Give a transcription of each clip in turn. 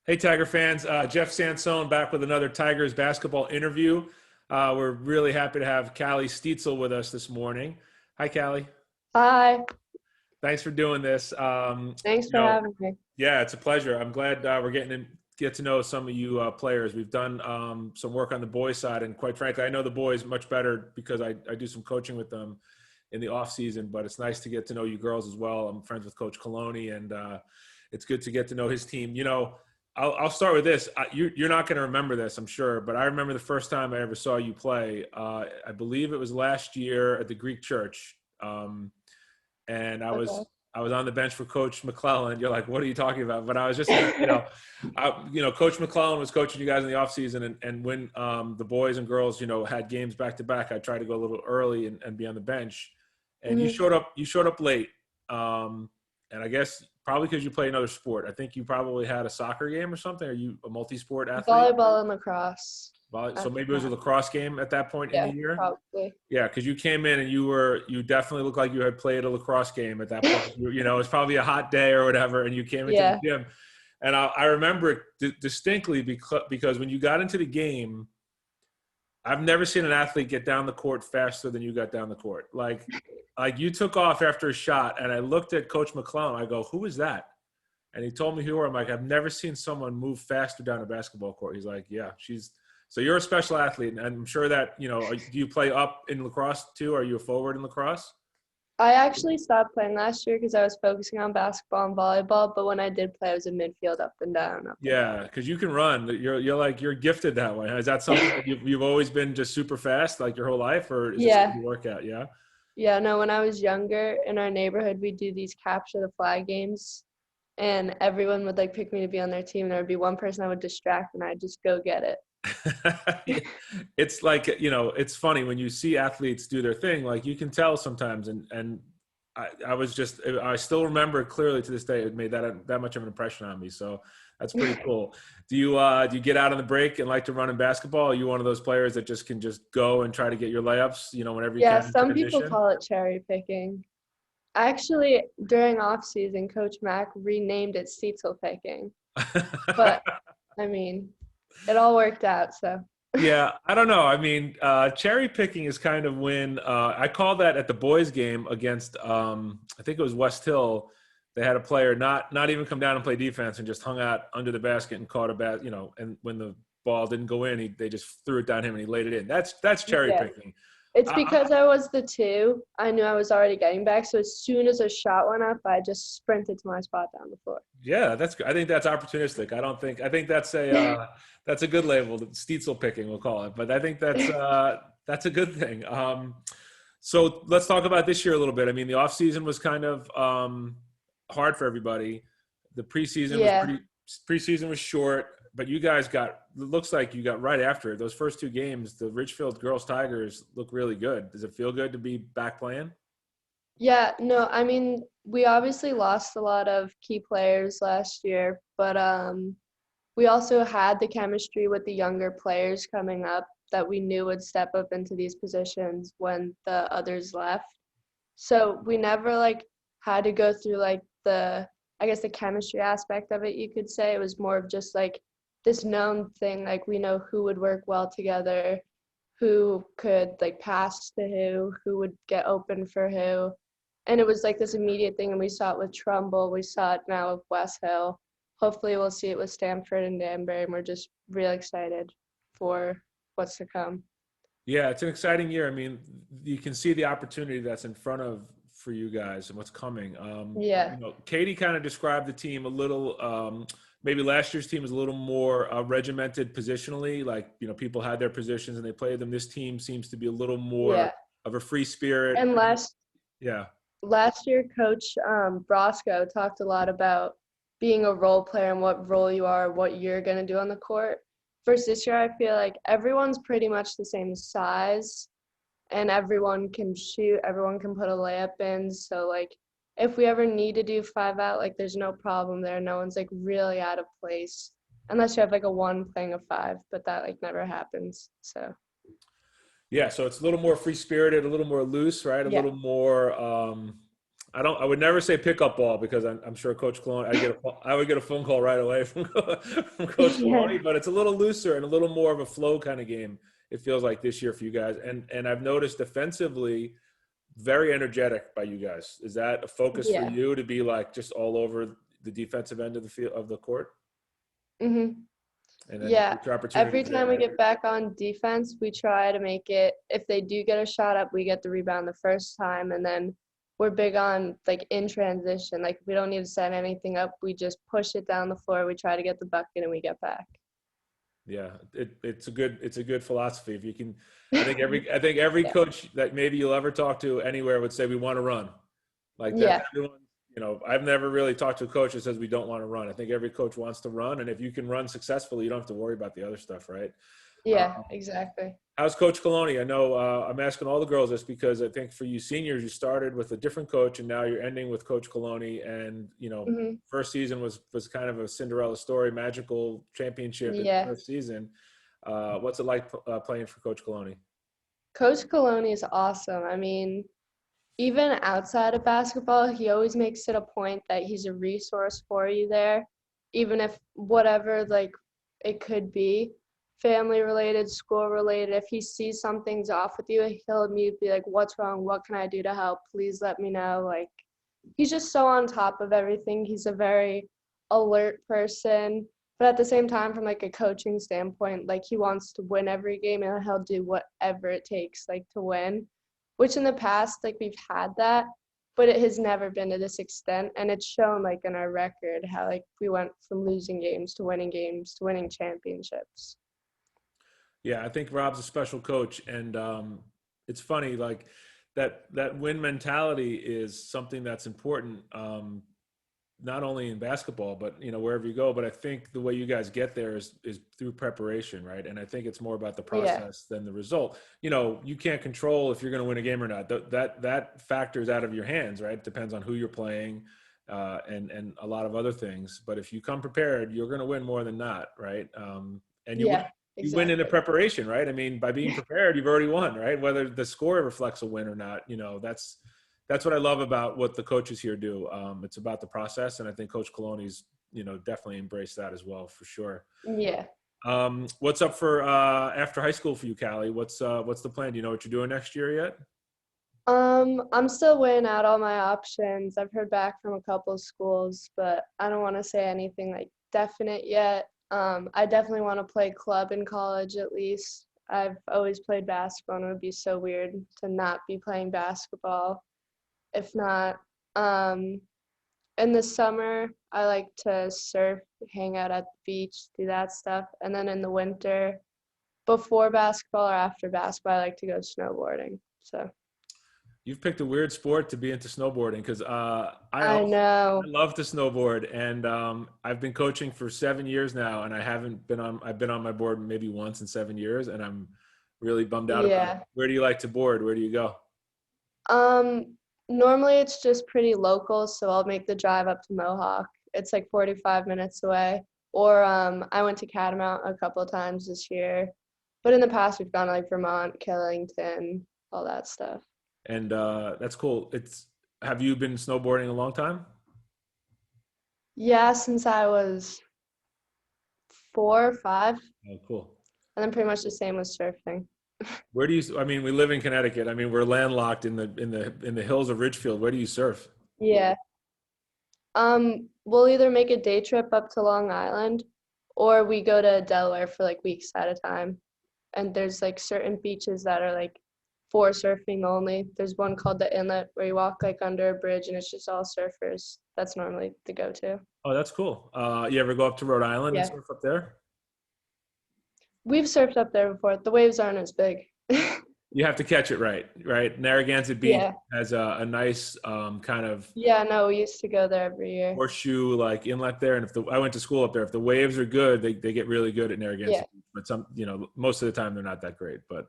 Hey, Tiger fans. Jeff Sansone back with another Tigers basketball interview. We're really happy to have Cali Stietzel with us this morning. Hi, Cali. Hi, Thanks for doing this. thanks for having me. Yeah, it's a pleasure. I'm glad we're getting to get to know some of you players. We've done some work on the boys' side, and quite frankly, I know the boys much better because I do some coaching with them in the off season. But it's nice to get to know you girls as well. I'm friends with Coach Coloni, and it's good to get to know his team. I'll start with this. You're not going to remember this, I'm sure, but I remember the first time I ever saw you play. I believe it was last year at the Greek Church. And Okay. I was on the bench for Coach McClellan. You're like, what are you talking about? But I was just, Coach McClellan was coaching you guys in the offseason. And when the boys and girls, had games back to back, I tried to go a little early and be on the bench. And Mhm. you showed up late. And I guess probably because you play another sport. I think you probably had a soccer game or something. Are you a multi-sport athlete? Volleyball and lacrosse So at the maybe it was a time. lacrosse game at that point in the Yeah, year? probably. Yeah, because you came in and you definitely looked like you had played a lacrosse game at that point. It's probably a hot day or whatever, and you came into the Yeah. gym. And I remember it distinctly because when you got into the game, I've never seen an athlete get down the court faster than you got down the court. Like you took off after a shot, and I looked at Coach McClellan. I go, "Who is that?" And he told me who. I'm like, "I've never seen someone move faster down a basketball court." He's like, "Yeah, she's." So you're a special athlete, and I'm sure that do you play up in lacrosse too? Are you a forward in lacrosse? I actually stopped playing last year because I was focusing on basketball and volleyball, but when I did play, I was in midfield, up and down, up and down. Yeah, because you can run. You're gifted that way. Is that something that you've always been just super fast like your whole life, or is it Yeah. something you work out? Yeah. Yeah, no, when I was younger in our neighborhood, we do these capture the flag games, and everyone would like pick me to be on their team, and there would be one person I would distract, and I'd just go get it. It's like it's funny when you see athletes do their thing. Like you can tell sometimes, and I still remember it clearly to this day. It made that much of an impression on me. So that's pretty cool. Do you get out on the break and like to run in basketball? Are you one of those players that just can just go and try to get your layups, whenever you Yeah, can in some people transition? call it cherry picking. Actually, during off season, Coach Mack renamed it Stietzel picking, but I mean, it all worked out. So Yeah, I don't know. I mean, cherry picking is kind of when I call that at the boys' game against I think it was West Hill. They had a player not even come down and play defense and just hung out under the basket and caught a and when the ball didn't go in, they just threw it down him and he laid it in. That's cherry yeah, picking. it's I, because I was the two. I knew I was already getting back, so as soon as a shot went up, I just sprinted to my spot down the floor. Yeah, that's good. I think that's opportunistic. I think that's a good label, Stietzel picking, we'll call it. But I think that's a good thing. So let's talk about this year a little bit. I mean, the offseason was kind of hard for everybody. The Yeah, preseason was short, but you guys got it looks like you got right after it. Those first two games, the Richfield Girls Tigers look really good. Does it feel good to be back playing? yeah. No, I mean, we obviously lost a lot of key players last year, but we also had the chemistry with the younger players coming up that we knew would step up into these positions when the others left. So we never like had to go through like I guess the chemistry aspect of it, you could say. It was more of just like this known thing, like we know who would work well together, who could like pass to who would get open for who. And it was like this immediate thing, and we saw it with Trumbull, we saw it now with West Hill. Hopefully we'll see it with Stanford and Danbury, and we're just really excited for what's to come. Yeah, it's an exciting year. I mean, you can see the opportunity that's in front of for you guys and what's coming. Yeah. Katie kind of described the team a little. Maybe last year's team was a little more regimented positionally. Like people had their positions and they played them. This team seems to be a little more Yeah. of a free spirit. And Yeah, last year, Coach Brosco talked a lot about being a role player and what role you are, what you're going to do on the court. Versus this year, I feel like everyone's pretty much the same size and everyone can shoot, everyone can put a layup in. So, like, if we ever need to do 5 out, like, there's no problem there. No one's, like, really out of place unless you have, like, a one playing a five, but that, like, never happens. So, yeah. So it's a little more free spirited, a little more loose, right? A yeah. little more. I would never say pickup ball because I'm sure Coach Cologne. I would get a phone call right away from from Coach Yeah. Cologne, but it's a little looser and a little more of a flow kind of game. It feels like this year for you guys, and I've noticed defensively, very energetic by you guys. Is that a focus for Yeah. you to be like just all over the defensive end of the field of the court, Mhm. and then Yeah. future Every opportunities there, time we right? get back on defense, we try to make it, if they do get a shot up, we get the rebound the first time. And then we're big on like in transition. Like we don't need to set anything up. We just push it down the floor. We try to get the bucket and we get back. Yeah, it's a good philosophy. If you can, I think every Yeah. coach that maybe you'll ever talk to anywhere would say we want to run. Like that's Yeah. everyone. You know, I've never really talked to a coach that says we don't want to run. I think every coach wants to run, and if you can run successfully, you don't have to worry about the other stuff, right? Yeah, exactly. How's Coach Coloni? I know I'm asking all the girls this because I think for you seniors, you started with a different coach, and now you're ending with Coach Coloni. And you know, Hmm. first season was kind of a Cinderella story, magical championship in the Yeah. first season. What's it like playing for Coach Coloni? Coach Coloni is awesome. I mean, even outside of basketball, he always makes it a point that he's a resource for you there, even if whatever like it could be, family related, school related. If he sees something's off with you, he'll immediately be like, "What's wrong? What can I do to help? Please let me know." Like he's just so on top of everything. He's a very alert person, but at the same time, from like a coaching standpoint, like he wants to win every game and he'll do whatever it takes like to win, which in the past like we've had that, but it has never been to this extent, and it's shown like in our record how like we went from losing games to winning championships. Yeah, I think Rob's a special coach, and it's funny like that win mentality is something that's important. Not only in basketball, but you know wherever you go. But I think the way you guys get there is through preparation, right? And I think it's more about the Yeah. process than the result. You know, you can't control if you're going to win a game or not. That factors out of your hands, right? It depends on who you're playing, and a lot of other things. But if you come prepared, you're going to win more than not, right? And Yeah, you win in the exactly. preparation, right? I mean, by being prepared, you've already won, right? Whether the score reflects a win or not, you know, that's what I love about what the coaches here do. It's about the process, and I think Coach Coloni's, you know, definitely embraced that as well for sure. Yeah. What's up for after high school for you, Cali? What's the plan? Do you know what you're doing next year yet? I'm still weighing out all my options. I've heard back from a couple of schools, but I don't want to say anything like definite yet. I definitely want to play club in college at least. I've always played basketball, and it would be so weird to not be playing basketball. If not, um, in the summer, I like to surf, hang out at the beach, do that stuff. And then in the winter, before basketball or after basketball, I like to go snowboarding. So You've picked a weird sport to be into snowboarding because I I know. love to snowboard, and I've been coaching for 7 years now, and I've been on my board maybe once in 7 years, and I'm really bummed out about it. Yeah. Where do you like to board? Where do you go? Um, Normally it's just pretty local, so I'll make the drive up to Mohawk. It's like 45 minutes away. Or I went to Catamount a couple of times this year. But in the past we've gone to like Vermont, Killington, all that stuff. And that's cool. Have you been snowboarding a long time? Yeah, since I was 4 or 5, Oh, cool. and then pretty much the same with surfing. Where do you? I mean, we live in Connecticut. I mean, we're landlocked in the hills of Ridgefield. Where do you surf? Yeah. We'll either make a day trip up to Long Island, or we go to Delaware for like weeks at a time. And there's like certain beaches that are like for surfing only. There's one called the Inlet where you walk like under a bridge and it's just all surfers. That's normally the go-to. Oh, that's cool. You ever go up to Rhode Island and Yeah. surf up there? We've surfed up there before. The waves aren't as big. You have to catch it right, right? Narragansett Beach Yeah. has a nice kind of Yeah, no, we used to go there every year. horseshoe like inlet there. And I went to school up there, if the waves are good, they get really good at Yeah. Narragansett Beach. But most of the time they're not that great. But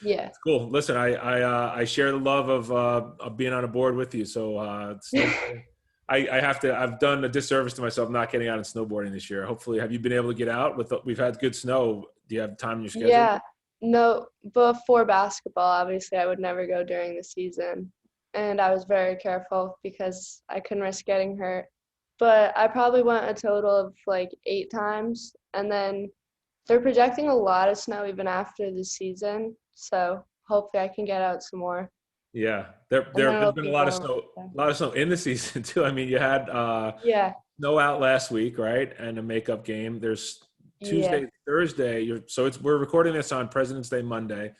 Yeah. it's cool. Listen, I share the love of being on a board with you. So snowboarding. I've done a disservice to myself not getting out and snowboarding this year. Hopefully, have you been able to get out we've had good snow? Do you have time in your schedule? Yeah. No, before basketball, obviously I would never go during the season. and I was very careful because I couldn't risk getting hurt. But I probably went a total of like 8 times, and then they're projecting a lot of snow even after the season, so hopefully I can get out some more, Yeah, and then there's it'll been be warmer. a lot of snow in the season too. I mean, you had Yeah, snow out last week, right? And a makeup game. There's yeah. Tuesday, Thursday. We're recording this on President's Day Monday.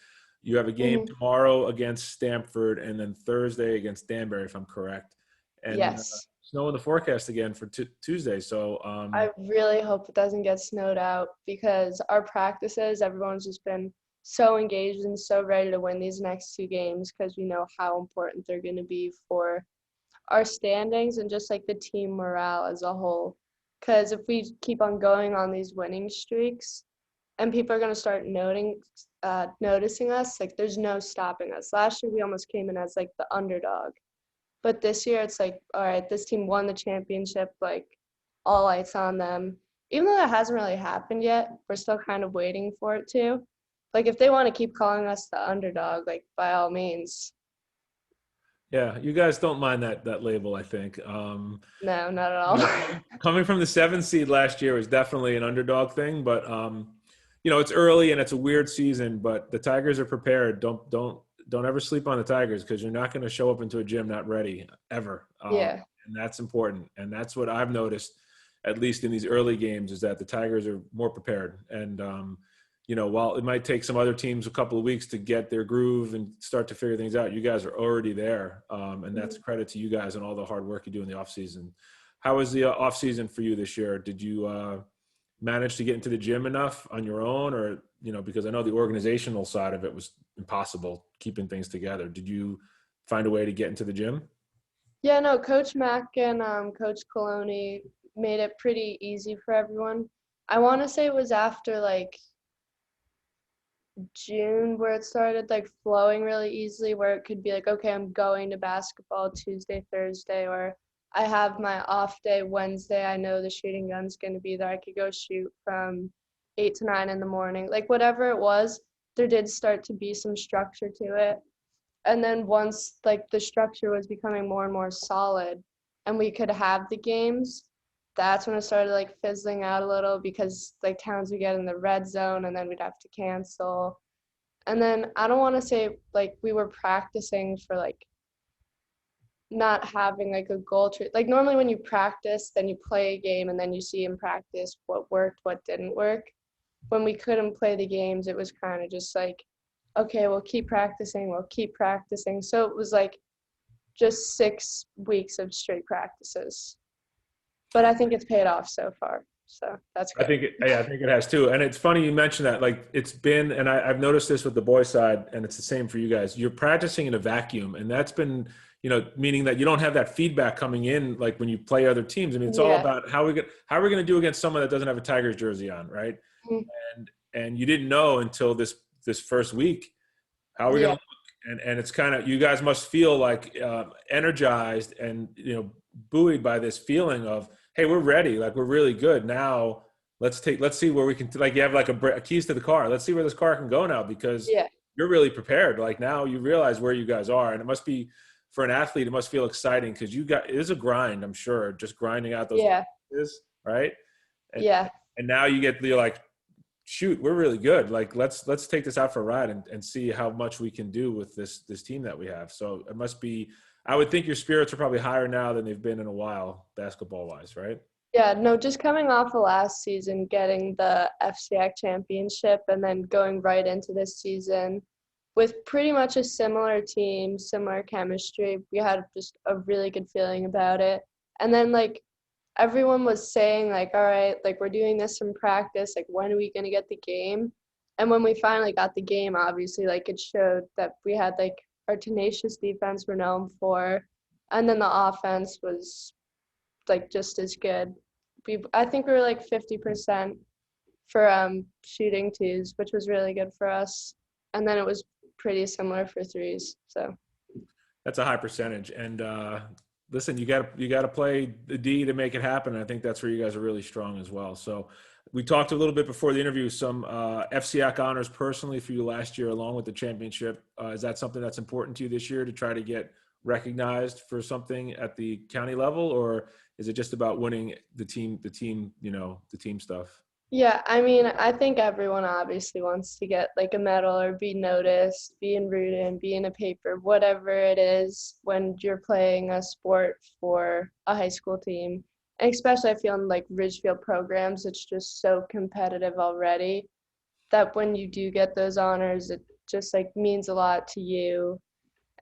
You have a game Hmm. tomorrow against Stanford, and then Thursday against Danbury, if I'm correct. And Yes. snow in the forecast again for Tuesday. So I really hope it doesn't get snowed out because our practices, everyone's just been so engaged and so ready to win these next 2 games because we know how important they're going to be for our standings and just like the team morale as a whole. Because if we keep on going on these winning streaks and people are going to start noticing us, like there's no stopping us. Last year we almost came in as like the underdog. But this year it's like, all right, this team won the championship, like all lights on them. Even though that hasn't really happened yet, we're still kind of waiting for it to. Like if they want to keep calling us the underdog, like by all means. yeah, you guys don't mind that label, I think. No, not at You know, all. coming from the 7th seed last year was definitely an underdog thing, but it's early and it's a weird season, but the Tigers are prepared. Don't ever sleep on the Tigers because you're not going to show up into a gym not ready ever, Yeah. and that's important. And that's what I've noticed, at least in these early games, is that the Tigers are more prepared. And while it might take some other teams a couple of weeks to get their groove and start to figure things out, you guys are already there, and that's a credit to you guys and all the hard work you do in the off season. How was the off season for you this year? Did you manage to get into the gym enough on your own, or because I know the organizational side of it was impossible keeping things together. Did you find a way to get into the gym? Yeah, no, Coach Mack and Coach Coloni made it pretty easy for everyone. I want to say it was after like June where it started like flowing really easily, where it could be like, okay, I'm going to basketball Tuesday, Thursday, or I have my off day Wednesday. I know the shooting gun's going to be there. I could go shoot from 8 to 9 in the morning. Like whatever it was, there did start to be some structure to it. And then once like the structure was becoming more and more solid and we could have the games, that's when it started like fizzling out a little because like towns would get in the red zone and then we'd have to cancel. And then I don't want to say like we were practicing for like not having like a goal to like normally when you practice, then you play a game and then you see in practice what worked, what didn't work. When we couldn't play the games, it was kind of just like, okay, we'll keep practicing, we'll keep practicing. So it was like just 6 weeks of straight practices. But I think it's paid off so far. So that's good. I think it has too. And it's funny you mentioned that. Like it's been, and I've noticed this with the boys side, and it's the same for you guys. You're practicing in a vacuum, and that's been, meaning that you don't have that feedback coming in like when you play other teams. I mean, it's all Yeah. about how we're going to do against someone that doesn't have a Tigers jersey on, right? Mhm. And you didn't know until this first week how we're Yeah. going to look. And it's kind of, you guys must feel like energized and buoyed by this feeling of, hey, we're ready, like we're really good now. Let's see where we can, like you have like a keys to the car. Let's see where this car can go now, because Yeah. you're really prepared. Like now you realize where you guys are, and it must be, for an athlete, it must feel exciting because it is a grind, I'm sure, just grinding out those Yeah. practices, right? And Yeah. and now you're like, shoot, we're really good. Like let's take this out for a ride and see how much we can do with this team that we have. So it must be, I would think your spirits are probably higher now than they've been in a while, basketball wise, right? Yeah, no, just coming off of last season, getting the FCX championship, and then going right into this season with pretty much a similar team, similar chemistry. We had just a really good feeling about it. And then, like, everyone was saying, like, all right, like, we're doing this in practice. Like, when are we going to get the game? And when we finally got the game, obviously, like, it showed that we had, like, our tenacious defense we're known for. And then the offense was like just as good. I think we were like 50% for shooting twos, which was really good for us. And then it was pretty similar for threes. So That's a high percentage. And listen, you got to play the D to make it happen. I think that's where you guys are really strong as well. So we talked a little bit before the interview, some FCAC honors personally for you last year, along with the championship. Is that something that's important to you this year to try to get recognized for something at the county level, or is it just about winning the team, the team stuff? Yeah, I mean, I think everyone obviously wants to get like a medal or be noticed, be in Rudin, be in a paper, whatever it is when you're playing a sport for a high school team. And especially I feel in like Ridgefield programs, it's just so competitive already that when you do get those honors, it just like means a lot to you.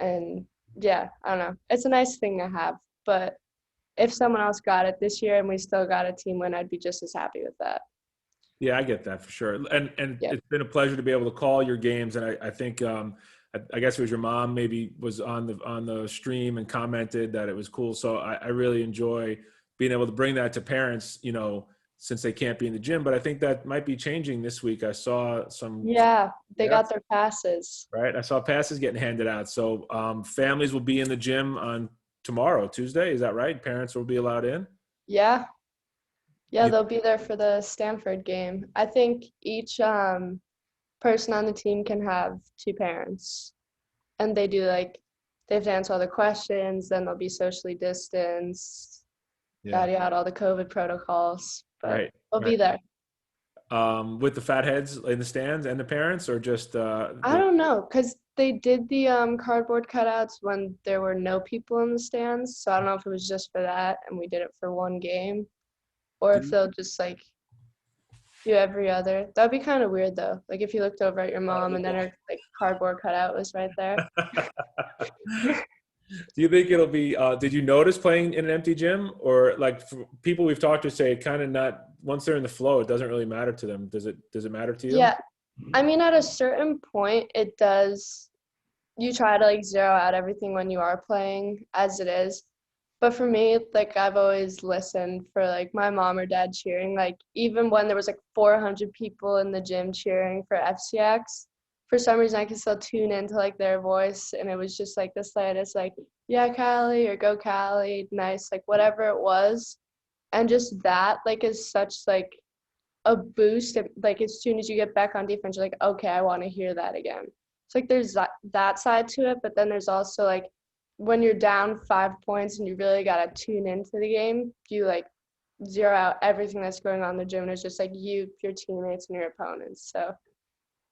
And yeah, I don't know. It's a nice thing to have. But if someone else got it this year and we still got a team win, I'd be just as happy with that. Yeah, I get that for sure. And Yeah. it's been a pleasure to be able to call your games. And I think I guess it was your mom maybe was on the stream and commented that it was cool. So I really enjoy being able to bring that to parents, since they can't be in the gym. But I think that might be changing this week. I saw some, Yeah, they yeah, got their passes. right. I saw passes getting handed out. So families will be in the gym on tomorrow, Tuesday. Is that right? Parents will be allowed in. Yeah, yeah, You, they'll be there for the Stanford game. I think each person on the team can have two parents, and they do like they have to answer all the questions. Then they'll be socially distanced, yeah. yada yada, all the COVID protocols. But Right. they'll Right. be there. With the fatheads in the stands and the parents, or just I don't know, cause they did the cardboard cutouts when there were no people in the stands. So I don't know if it was just for that, and we did it for one game, or if they'll just like do every other. That'd be kind of weird though. Like if you looked over at your mom and then her like cardboard cutout was right there. Do you think it'll be? Did you notice playing in an empty gym, or like for people we've talked to say it kind of not once they're in the flow, it doesn't really matter to them. Does it? Does it matter to you? Yeah, I mean at a certain point it does. You try to like zero out everything when you are playing as it is. But for me, like I've always listened for like my mom or dad cheering. Like even when there was like 400 people in the gym cheering for FCX, for some reason I could still tune into like their voice, and it was just like the slightest like yeah Cali or go Cali, nice like whatever it was, and just that like is such like a boost. Like as soon as you get back on defense, you're like okay, I want to hear that again. It's like there's that side to it, but then there's also like when you're down 5 points and you really got to tune into the game, you like zero out everything that's going on in the gym. And it's just like you, your teammates, and your opponents. So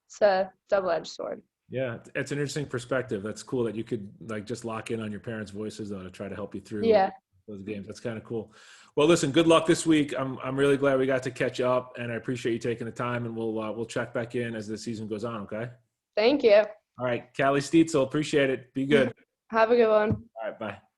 it's a double-edged sword. Yeah, it's an interesting perspective. That's cool that you could like just lock in on your parents' voices though to try to help you through Yeah. those games. That's kind of cool. Well, listen, good luck this week. I'm really glad we got to catch up, and I appreciate you taking the time. And we'll check back in as the season goes on. Okay. Thank you. All right, Cali Stietzel, appreciate it. Be good. Have a good one. All right, bye.